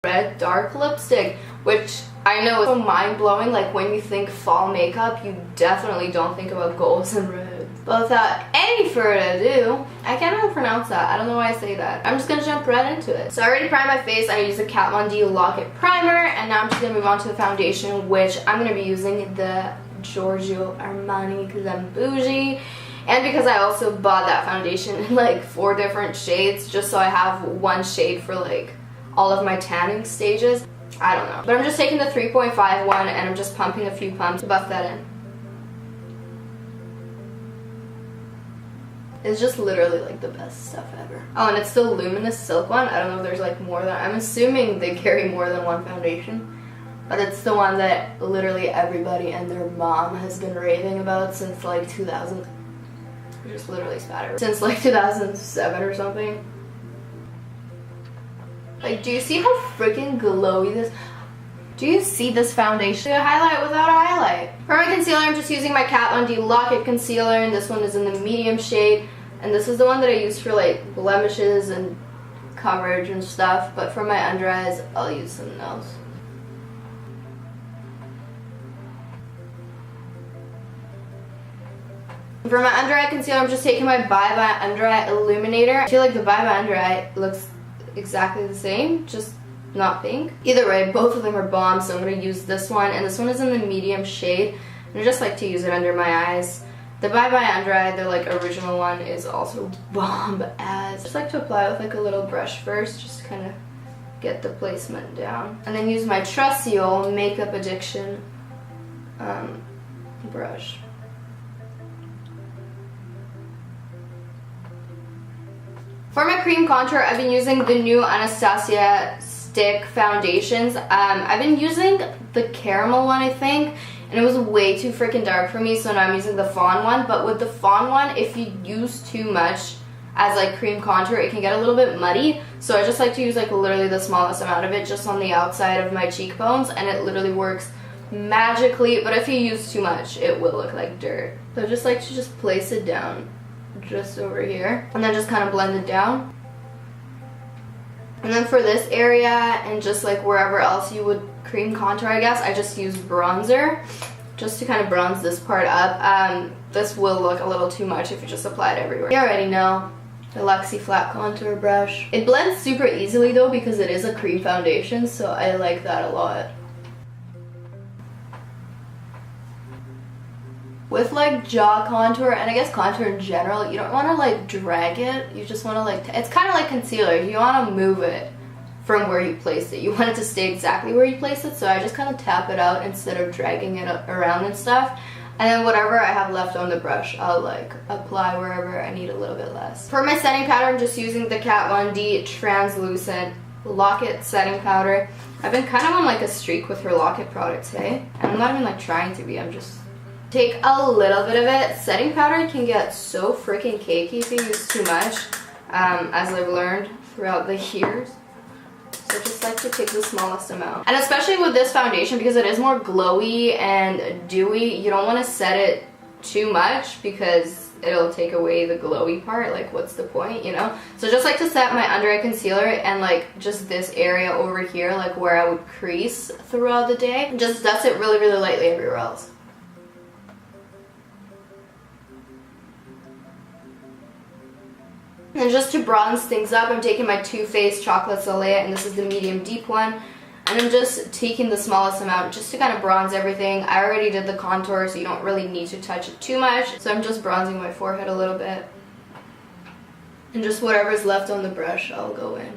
red dark lipstick, which I know is so mind-blowing. Like, when you think fall makeup, you definitely don't think about golds and red. But without any further ado, I can't even pronounce that. I don't know why I say that. I'm just gonna jump right into it. So I already primed my face. I used the Kat Von D Lock-It Primer, and now I'm just gonna move on to the foundation, which I'm gonna be using the Giorgio Armani because I'm bougie. And because I also bought that foundation in like 4 different shades, just so I have one shade for like all of my tanning stages. I don't know. But I'm just taking the 3.5 one and I'm just pumping a few pumps to buff that in. It's just literally like the best stuff ever. Oh, and it's the Luminous Silk one. I don't know if there's like more than, I'm assuming they carry more than one foundation. But it's the one that literally everybody and their mom has been raving about since like 2000. I just literally spat it. Since like 2007 or something. Like, do you see how freaking glowy this? Do you see this foundation? A highlight without a highlight. For my concealer, I'm just using my Kat Von D Lock-It Concealer, and this one is in the medium shade. And this is the one that I use for like blemishes and coverage and stuff. But for my under eyes, I'll use something else. For my under eye concealer, I'm just taking my Bye Bye Under Eye Illuminator. I feel like the Bye Bye Under Eye looks exactly the same, just not pink. Either way, both of them are bomb, so I'm going to use this one. And this one is in the medium shade. And I just like to use it under my eyes. The Bye Bye Under Eye, the like original one, is also bomb as. I just like to apply it with like a little brush first, just to kind of get the placement down. And then use my trusty old Makeup Addiction brush. For my cream contour, I've been using the new Anastasia stick foundations. I've been using the caramel one, I think, and it was way too freaking dark for me, so now I'm using the fawn one. But with the fawn one, if you use too much as like cream contour, it can get a little bit muddy. So I just like to use like literally the smallest amount of it just on the outside of my cheekbones, and it literally works magically. But if you use too much, it will look like dirt. So I just like to just place it down just over here, and then just kind of blend it down. And then for this area and just like wherever else you would cream contour, I guess, I just use bronzer just to kind of bronze this part up. This will look a little too much if you just apply it everywhere. You already know, the Luxie Flat Contour Brush. It blends super easily though because it is a cream foundation, so I like that a lot. With like jaw contour, and I guess contour in general, you don't want to like drag it. You just want to like, it's kind of like concealer. You want to move it from where you placed it. You want it to stay exactly where you placed it, so I just kind of tap it out instead of dragging it around and stuff. And then whatever I have left on the brush, I'll like apply wherever I need a little bit less. For my setting powder, I'm just using the Kat Von D Translucent Lock-It Setting Powder. I've been kind of on like a streak with her Lock-It products today. And I'm not even like trying to be, I'm just... Take a little bit of it. Setting powder can get so freaking cakey if you use too much, as I've learned throughout the years. So I just like to take the smallest amount. And especially with this foundation, because it is more glowy and dewy, you don't want to set it too much because it'll take away the glowy part. Like, what's the point, you know? So just like to set my under eye concealer and like just this area over here, like where I would crease throughout the day. Just dust it really, really lightly everywhere else. And just to bronze things up, I'm taking my Too Faced Chocolate Soleil, and this is the medium deep one. And I'm just taking the smallest amount just to kind of bronze everything. I already did the contour, so you don't really need to touch it too much. So I'm just bronzing my forehead a little bit. And just whatever's left on the brush, I'll go in.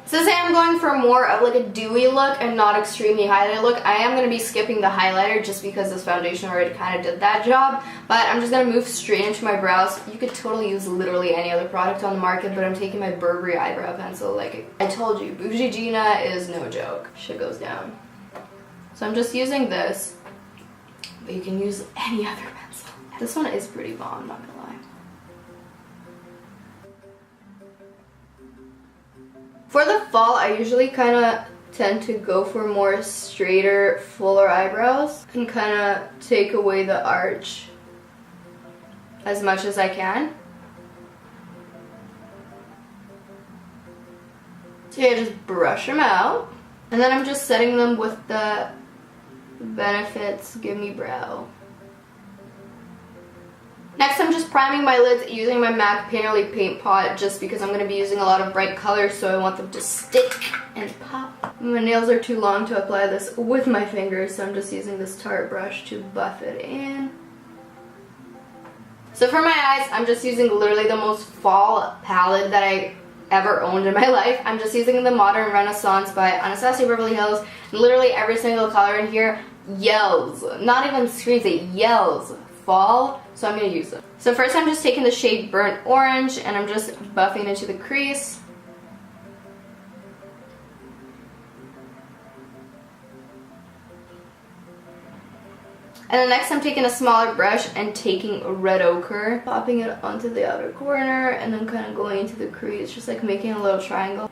Since I am going for more of like a dewy look and not extremely highlighted look, I am going to be skipping the highlighter just because this foundation already kind of did that job. But I'm just going to move straight into my brows. You could totally use literally any other product on the market, but I'm taking my Burberry eyebrow pencil. Like I told you, Bougie Gina is no joke. Shit goes down. So I'm just using this, but you can use any other pencil. This one is pretty bomb, not gonna lie. For the fall, I usually kind of tend to go for more straighter, fuller eyebrows and kind of take away the arch as much as I can. So yeah, just brush them out. And then I'm just setting them with the Benefits Give Me Brow. Next, I'm just priming my lids using my MAC Painterly Paint Pot just because I'm going to be using a lot of bright colors, so I want them to stick and pop. My nails are too long to apply this with my fingers, so I'm just using this Tarte brush to buff it in. So for my eyes, I'm just using literally the most fall palette that I ever owned in my life. I'm just using the Modern Renaissance by Anastasia Beverly Hills. Literally every single color in here yells, not even screams, it yells fall, so I'm going to use it. So first I'm just taking the shade Burnt Orange and I'm just buffing into the crease. And then next I'm taking a smaller brush and taking Red Ochre, popping it onto the outer corner and then kind of going into the crease, just like making a little triangle.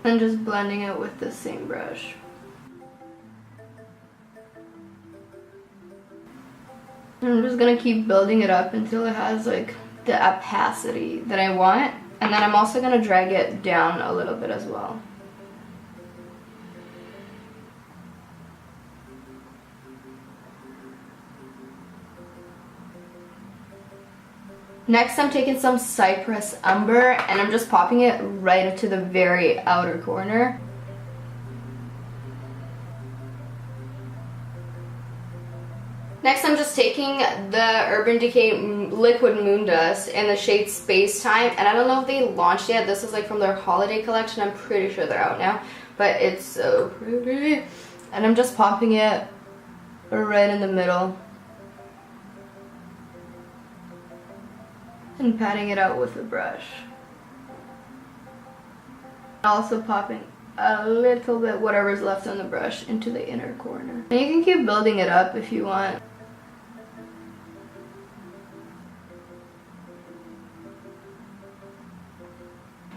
And just blending it with the same brush. And I'm just gonna keep building it up until it has like the opacity that I want. And then I'm also gonna drag it down a little bit as well. Next, I'm taking some Cypress Umber and I'm just popping it right to the very outer corner. Next, I'm just taking the Urban Decay Liquid Moon Dust in the shade Space Time, and I don't know if they launched yet. This is like from their holiday collection. I'm pretty sure they're out now, but it's so pretty. And I'm just popping it right in the middle and patting it out with a brush. Also popping a little bit, whatever's left on the brush, into the inner corner. And you can keep building it up if you want.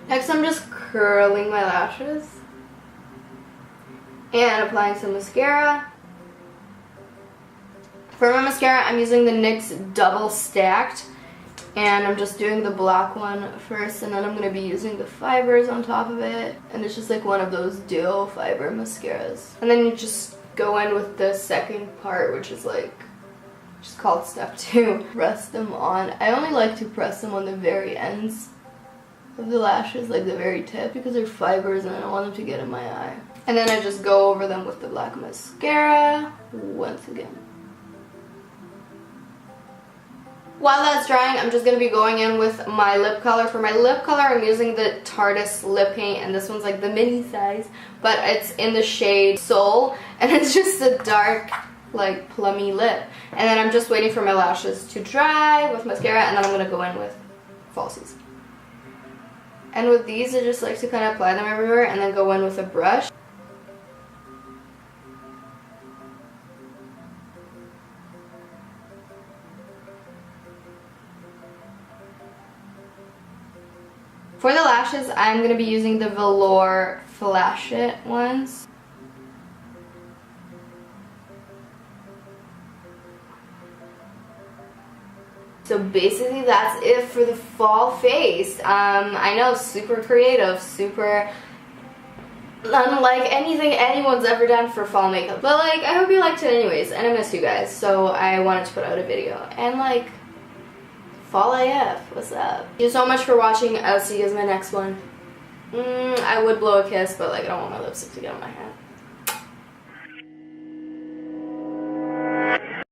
Next, I'm just curling my lashes and applying some mascara. For my mascara, I'm using the NYX Double Stacked, and I'm just doing the black one first, and then I'm going to be using the fibers on top of it, and it's just like one of those duo fiber mascaras. And then you just go in with the second part, which is like just called step 2. Press them on. I only like to press them on the very ends of the lashes, like the very tip, because they're fibers and I don't want them to get in my eye. And then I just go over them with the black mascara once again. While that's drying, I'm just going to be going in with my lip color. For my lip color, I'm using the Tarte lip paint, and this one's like the mini size, but it's in the shade Soul, and it's just a dark, like plummy lip. And then I'm just waiting for my lashes to dry with mascara, and then I'm going to go in with falsies. And with these, I just like to kind of apply them everywhere and then go in with a brush. For the lashes, I'm going to be using the Velour Flash It ones. So basically that's it for the fall face. I know, super creative, super unlike anything anyone's ever done for fall makeup. But like, I hope you liked it anyways, and I missed you guys, so I wanted to put out a video. And like, fall AF, what's up? Thank you so much for watching. I'll see you guys in my next one. I would blow a kiss, but like, I don't want my lipstick to get on my hand.